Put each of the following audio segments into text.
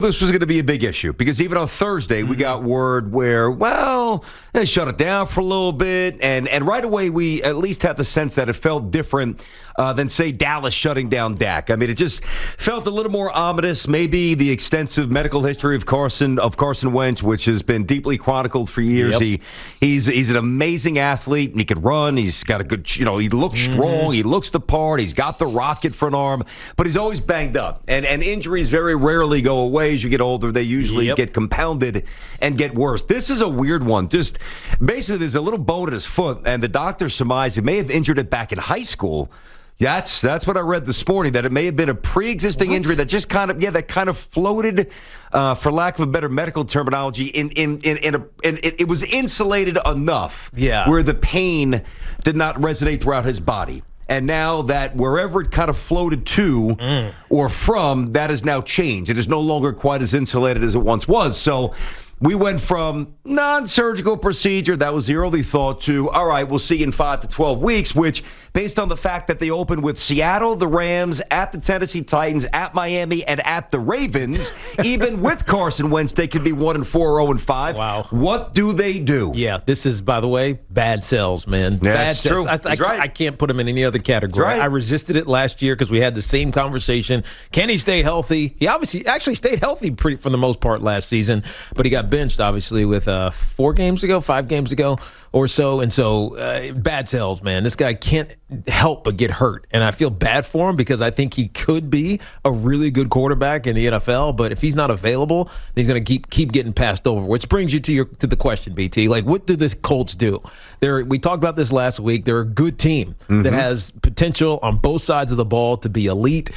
This was going to be a big issue because even on Thursday, we got word where, well, they shut it down for a little bit. And right away, we at least had the sense that it felt different than, say, Dallas shutting down Dak. I mean, it just felt a little more ominous. Maybe the extensive medical history of Carson Wentz, which has been deeply chronicled for years. Yep. He's an amazing athlete. He can run. He's got a good, he looks strong. He looks the part. He's got the rocket for an arm, but he's always banged up. And injuries very rarely go away. As you get older, they usually get compounded and get worse. This is a weird one. Just basically, there's a little bone in his foot, and the doctor surmised he may have injured it back in high school. That's what I read this morning, that it may have been a pre-existing injury that just kind of floated, for lack of a better medical terminology, it was insulated enough where the pain did not resonate throughout his body. And now that wherever it kind of floated to or from, that has now changed. It is no longer quite as insulated as it once was. So we went from non-surgical procedure, that was the early thought, to, all right, we'll see in 5 to 12 weeks, which, based on the fact that they opened with Seattle, the Rams, at the Tennessee Titans, at Miami, and at the Ravens, even with Carson Wentz, they could be 1-4 or 0-5. Wow. What do they do? Yeah, this is, by the way, bad sales, man. Yeah, bad that's sales. true. I can't put him in any other category. Right. I resisted it last year because we had the same conversation. Can he stay healthy? He actually stayed healthy for the most part last season, but he got benched, obviously, with 5 games ago or so. And so bad sales, man. This guy can't help but get hurt. And I feel bad for him because I think he could be a really good quarterback in the NFL. But if he's not available, he's going to keep getting passed over, which brings you to the question, BT. Like, what do the Colts do? We talked about this last week. They're a good team that has potential on both sides of the ball to be elite,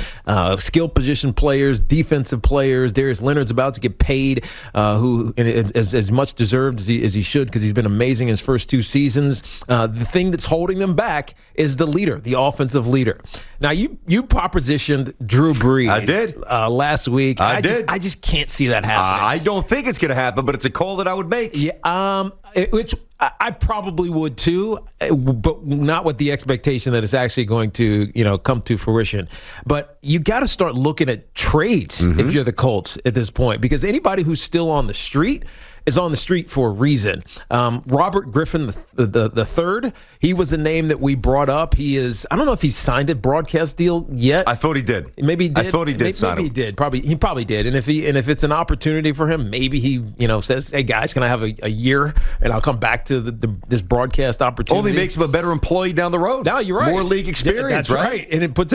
skill position players, defensive players. Darius Leonard's about to get paid, who as much deserved as he should, because he's been amazing in his first 2 seasons. The thing that's holding them back is the leader, the offensive leader. Now, you propositioned Drew Brees. I did. Last week. I did. I just can't see that happening. I don't think it's going to happen, but it's a call that I would make. Yeah. Which I probably would too, but not with the expectation that it's actually going to, come to fruition. But you got to start looking at trades if you're the Colts at this point, because anybody who's still on the street is on the street for a reason. Robert Griffin the third, he was a name that we brought up. He is, I don't know if he's signed a broadcast deal yet. I thought he did. Maybe he did. I thought he did. Maybe he did. He probably did. And if it's an opportunity for him, maybe he says, "Hey guys, can I have a year and I'll come back to this broadcast opportunity." Only makes him a better employee down the road. No, you're right. More league experience, that's right. And he puts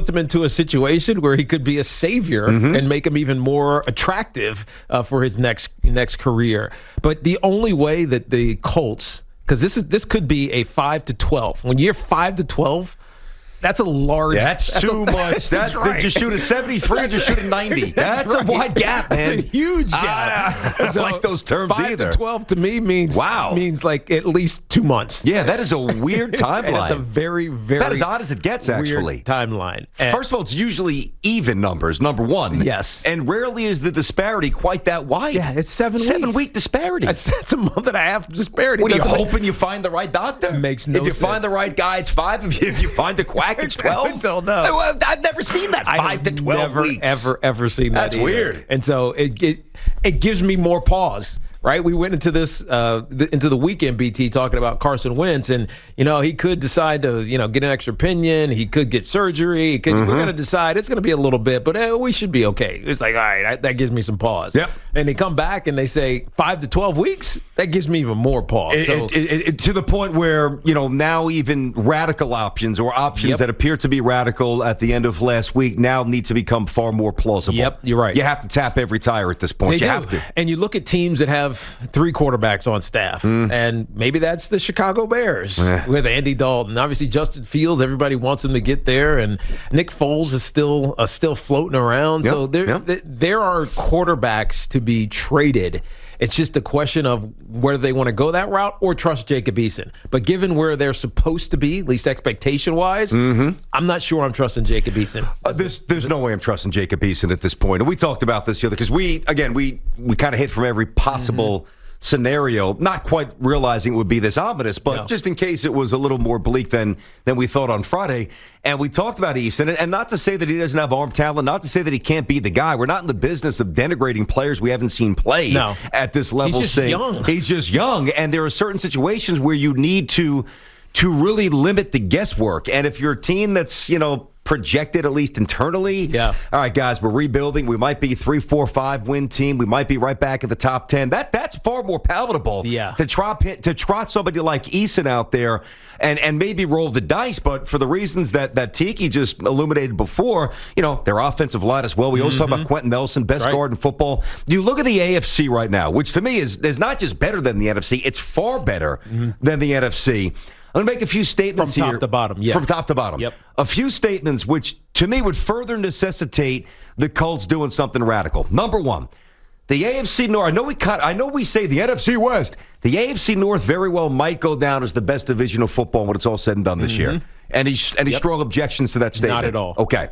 him into a situation where he could be a savior and make him even more attractive for his next career. But the only way that the Colts, because this could be a 5 to 12. When you're 5 to 12, that's a large. That's too much. That's right. Did you shoot a 73 or just shoot a 90? That's a wide gap, man. That's a huge gap. I don't like those terms 5 either. 5 to 12 to me means like at least 2 months. Yeah, that is a weird timeline. That's a very, very That's as odd as it gets, actually. Weird timeline. First of all, it's usually even numbers, number one. Yes. And rarely is the disparity quite that wide. Yeah, it's 7 weeks. 7-week disparity. That's a month and a half disparity. What are you hoping you find the right doctor? Makes no sense. If you find the right guy, it's 5. If you find the quack, it's 12. I don't know. I've never seen that 5 to 12 weeks. Ever seen that. That's weird. And so it gives me more pause. Right, we went into this into the weekend, BT, talking about Carson Wentz, and he could decide to get an extra opinion. He could get surgery. We're going to decide it's going to be a little bit, but we should be okay. It's like, all right, that gives me some pause. Yep. And they come back and they say 5 to 12 weeks. That gives me even more pause. To the point where now even radical options or options that appear to be radical at the end of last week now need to become far more plausible. Yep, you're right. You have to tap every tire at this point. They you do. have to. And you look at teams that have 3 quarterbacks on staff, and maybe that's the Chicago Bears with Andy Dalton. Obviously, Justin Fields, everybody wants him to get there, and Nick Foles is still floating around. So there are quarterbacks to be traded. It's just a question of whether they want to go that route or trust Jacob Eason. But given where they're supposed to be, at least expectation-wise, I'm not sure I'm trusting Jacob Eason. There's no way I'm trusting Jacob Eason at this point. And we talked about this the other, because we kind of hit from every possible scenario, not quite realizing it would be this ominous, but just in case it was a little more bleak than we thought on Friday. And we talked about Easton, and not to say that he doesn't have arm talent, not to say that he can't be the guy. We're not in the business of denigrating players we haven't seen play at this level. He's just young. He's just young, and there are certain situations where you need to really limit the guesswork. And if you're a team that's, projected at least internally, all right, guys, we're rebuilding. We might be 3, 4, 5 win team. We might be right back at the top 10. That's far more palatable to trot somebody like Easton out there and maybe roll the dice. But for the reasons that Tiki just illuminated before, their offensive line as well. We always talk about Quentin Nelson, best guard in football. You look at the AFC right now, which to me is not just better than the NFC, it's far better than the NFC. I'm going to make a few statements here. From top to bottom, yeah. From top to bottom. Yep. A few statements which, to me, would further necessitate the Colts doing something radical. Number one, the AFC North. I know we say the NFC West. The AFC North very well might go down as the best division of football when it's all said and done this year. Any strong objections to that statement? Not at all. Okay.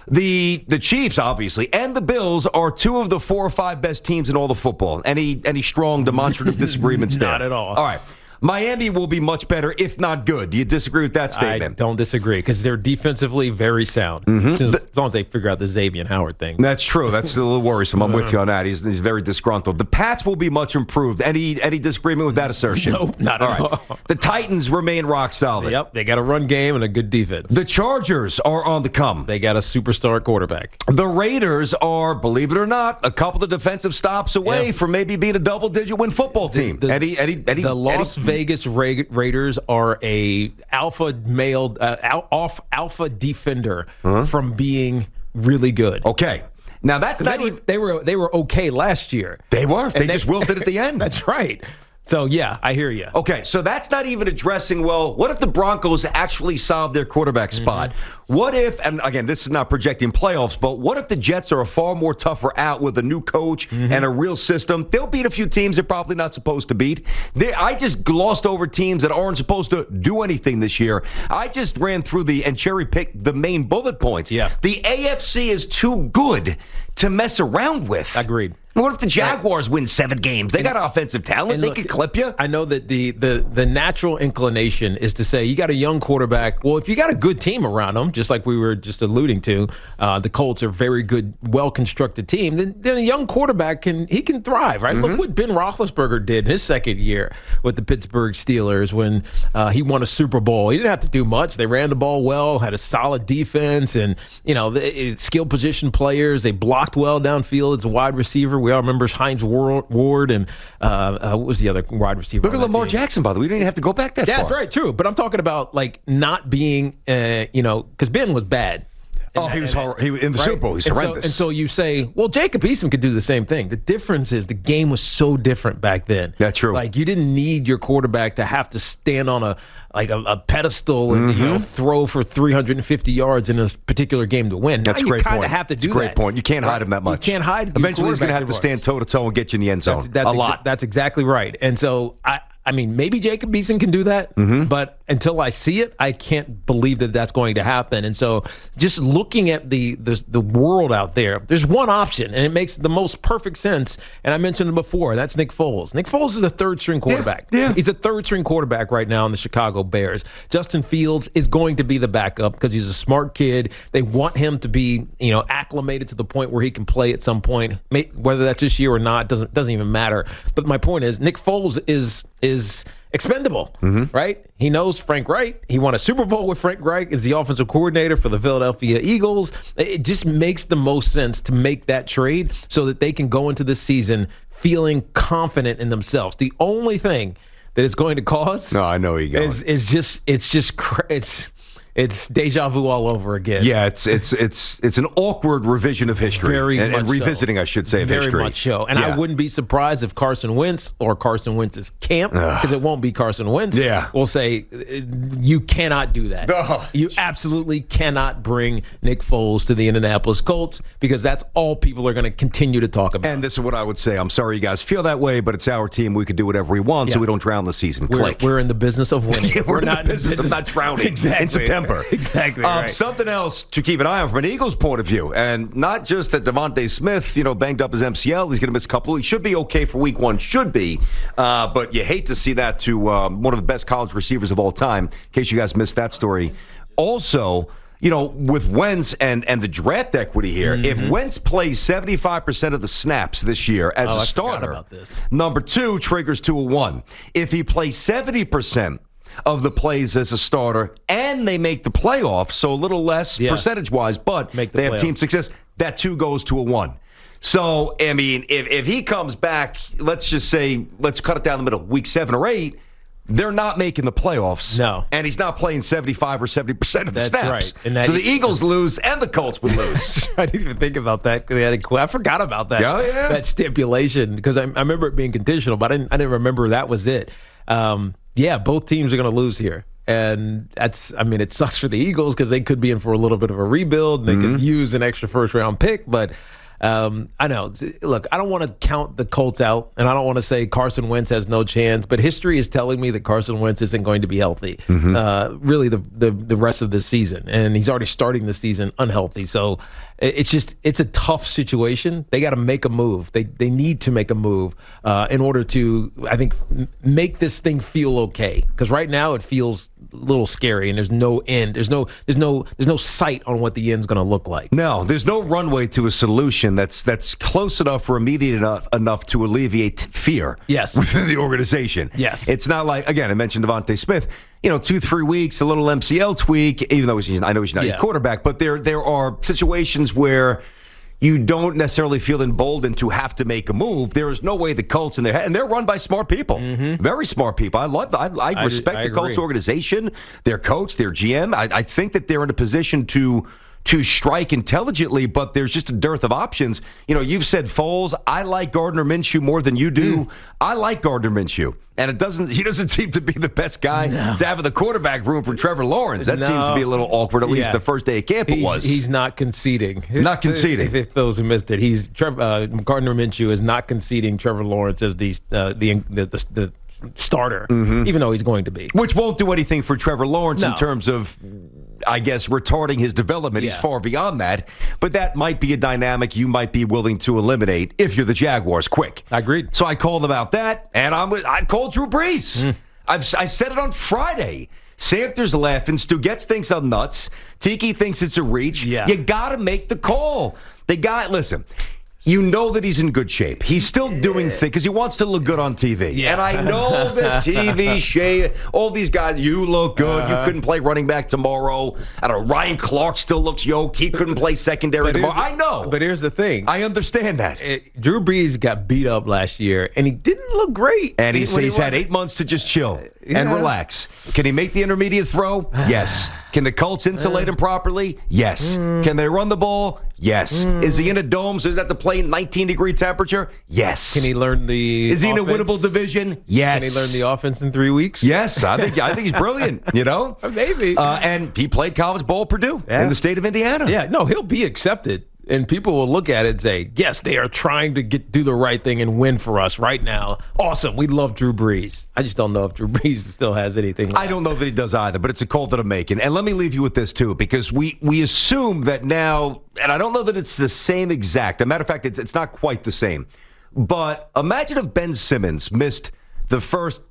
The Chiefs, obviously, and the Bills are 2 of the 4 or 5 best teams in all the football. Any strong demonstrative disagreements there? Not at all. All right. Miami will be much better, if not good. Do you disagree with that statement? I don't disagree, because they're defensively very sound. As long as they figure out the Xavier Howard thing. That's true. That's a little worrisome. I'm with you on that. He's very disgruntled. The Pats will be much improved. Any disagreement with that assertion? Nope, not at all. The Titans remain rock solid. Yep, they got a run game and a good defense. The Chargers are on the come. They got a superstar quarterback. The Raiders are, believe it or not, a couple of defensive stops away from maybe being a double-digit win football team. The Las Vegas Raiders are a alpha male, alpha defender from being really good. Okay. Now that's not they were okay last year. They were. They just wilted at the end. That's right. So, yeah, I hear you. Okay, so that's not even addressing, well, what if the Broncos actually solve their quarterback spot? What if, and again, this is not projecting playoffs, but what if the Jets are a far more tougher out with a new coach and a real system? They'll beat a few teams they're probably not supposed to beat. I just glossed over teams that aren't supposed to do anything this year. I just ran through and cherry-picked the main bullet points. Yeah. The AFC is too good to mess around with. Agreed. What if the Jaguars win 7 games? They got offensive talent. They can clip you. I know that the natural inclination is to say you got a young quarterback. Well, if you got a good team around them, just like we were just alluding to, the Colts are a very good, well-constructed team, then a young quarterback can thrive, right? Look what Ben Roethlisberger did in his second year with the Pittsburgh Steelers when he won a Super Bowl. He didn't have to do much. They ran the ball well, had a solid defense, and skilled position players. They blocked well downfield as a wide receiver. We all remember Hines Ward and what was the other wide receiver? Look at Lamar Jackson, by the way. We didn't even have to go back that far. Yeah, that's right, true. But I'm talking about not being, because Ben was bad. He was horrible. In the Super Bowl, he's horrendous. And so you say, well, Jacob Eason could do the same thing. The difference is the game was so different back then. That's true. You didn't need your quarterback to have to stand on a pedestal and throw for 350 yards in a particular game to win. That's a great point. You kind of have to do that. Great point. You can't hide him that much. You can't hide. Eventually, he's going to have to stand toe-to-toe and get you in the end zone. That's a lot. That's exactly right. And so maybe Jacob Eason can do that, but until I see it, I can't believe that that's going to happen. And so just looking at the world out there, there's one option, and it makes the most perfect sense. And I mentioned it before. That's Nick Foles. Nick Foles is a third-string quarterback. Yeah. He's a third-string quarterback right now in the Chicago Bears. Justin Fields is going to be the backup because he's a smart kid. They want him to be, acclimated to the point where he can play at some point. Whether that's this year or not doesn't even matter. But my point is, Nick Foles is expendable, right? He knows Frank Reich. He won a Super Bowl with Frank Reich as the offensive coordinator for the Philadelphia Eagles. It just makes the most sense to make that trade so that they can go into this season feeling confident in themselves. The only thing that it's going to cause, no, I know you guys, it's deja vu all over again. Yeah, it's an awkward revision of history. And revisiting, I should say, of history. Very much so. And I wouldn't be surprised if Carson Wentz or Carson Wentz's camp, because it won't be Carson Wentz, will say, you cannot do that. You absolutely cannot bring Nick Foles to the Indianapolis Colts, because that's all people are going to continue to talk about. And this is what I would say. I'm sorry you guys feel that way, but it's our team. We can do whatever we want so we don't drown the season. We're in the business of winning. We're not in the business of not drowning in September. December. Exactly. Right. Something else to keep an eye on from an Eagles point of view, and not just that Devontae Smith, banged up his MCL. He's going to miss a couple. He should be okay for week 1, should be. But you hate to see that to one of the best college receivers of all time, in case you guys missed that story. Also, with Wentz and the draft equity here, if Wentz plays 75% of the snaps this year as a starter, number 2 triggers to a 1. If he plays 70% of the plays as a starter and they make the playoffs, so a little less percentage-wise, but they have team success, that 2 goes to a 1. So, I mean, if he comes back, let's just say, let's cut it down the middle, week 7 or 8, they're not making the playoffs. No. And he's not playing 75 or 70% of the snaps. Right. And so the Eagles lose and the Colts would lose. I didn't even think about that. I forgot about that. Oh, yeah. That stipulation, because I remember it being conditional, but I didn't remember that was it. Both teams are going to lose here. And it sucks for the Eagles because they could be in for a little bit of a rebuild. And they could use an extra first-round pick, but I know. Look, I don't want to count the Colts out, and I don't want to say Carson Wentz has no chance, but history is telling me that Carson Wentz isn't going to be healthy really the rest of this season, and he's already starting the season unhealthy. So it's a tough situation. They got to make a move. They need to make a move in order to, I think, make this thing feel okay. Because right now it feels a little scary, and there's no end. There's no sight on what the end's going to look like. No, there's no runway to a solution that's close enough or immediate enough to alleviate fear. Yes. Within the organization. Yes. It's not like, again, I mentioned Devontae Smith. 2-3 weeks, a little MCL tweak, even though I know he's not your quarterback, but there are situations where you don't necessarily feel emboldened to have to make a move. There is no way the Colts in their head, and they're run by smart people, very smart people. I respect the Colts organization, their coach, their GM. I think that they're in a position to strike intelligently, but there's just a dearth of options. You've said Foles. I like Gardner Minshew more than you do. I like Gardner Minshew, and he doesn't seem to be the best guy to have in the quarterback room for Trevor Lawrence. That seems to be a little awkward, at least the first day of camp it was. He's not conceding. Not conceding. If those who missed it, Gardner Minshew is not conceding Trevor Lawrence as the starter, even though he's going to be. Which won't do anything for Trevor Lawrence in terms of, I guess, retarding his development. He's far beyond that. But that might be a dynamic you might be willing to eliminate if you're the Jaguars quick. I agreed. So I called about that, and I called Drew Brees. I said it on Friday. Samter's laughing. Stu Getz thinks I'm nuts. Tiki thinks it's a reach. Yeah. You got to make the call. Listen. You know that he's in good shape. He's still doing things because he wants to look good on TV. Yeah. And I know that TV, Shea, all these guys, you look good. You couldn't play running back tomorrow. I don't know, Ryan Clark still looks yoked. He couldn't play secondary tomorrow. I know. But here's the thing. I understand that. Drew Brees got beat up last year, and he didn't look great. And he's had 8 months to just chill and relax. Can he make the intermediate throw? Yes. Can the Colts insulate him properly? Yes. Can they run the ball? Yes. Is he in a dome, so he's got to play in 19-degree temperature? Yes. Can he learn the Is he in a winnable division? Yes. Can he learn the offense in 3 weeks? Yes. I think he's brilliant, Maybe. And he played college ball at Purdue in the state of Indiana. Yeah, no, he'll be accepted. And people will look at it and say, yes, they are trying to do the right thing and win for us right now. Awesome. We love Drew Brees. I just don't know if Drew Brees still has anything left. I don't know that he does either, but it's a call that I'm making. And let me leave you with this, too, because we assume that now, and I don't know that it's the same exact. As a matter of fact, it's not quite the same. But imagine if Ben Simmons missed the first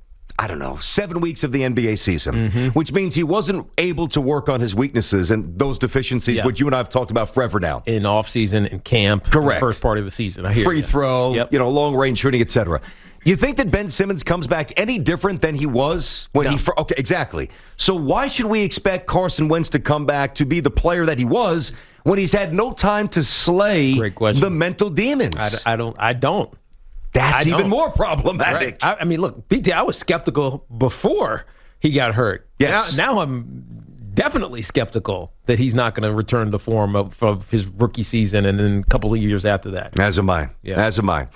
7 weeks of the NBA season, which means he wasn't able to work on his weaknesses and those deficiencies, which you and I have talked about forever now. In off-season, in camp. Correct. The first part of the season. I hear Free you. throw, long-range shooting, etc. You think that Ben Simmons comes back any different than he was when Okay, exactly. So why should we expect Carson Wentz to come back to be the player that he was when he's had no time to slay the mental demons? I don't. That's even more problematic. Right. I mean, look, BT, I was skeptical before he got hurt. Yes. Now I'm definitely skeptical that he's not going to return to form of his rookie season and then a couple of years after that. As am I. Yeah. As am I.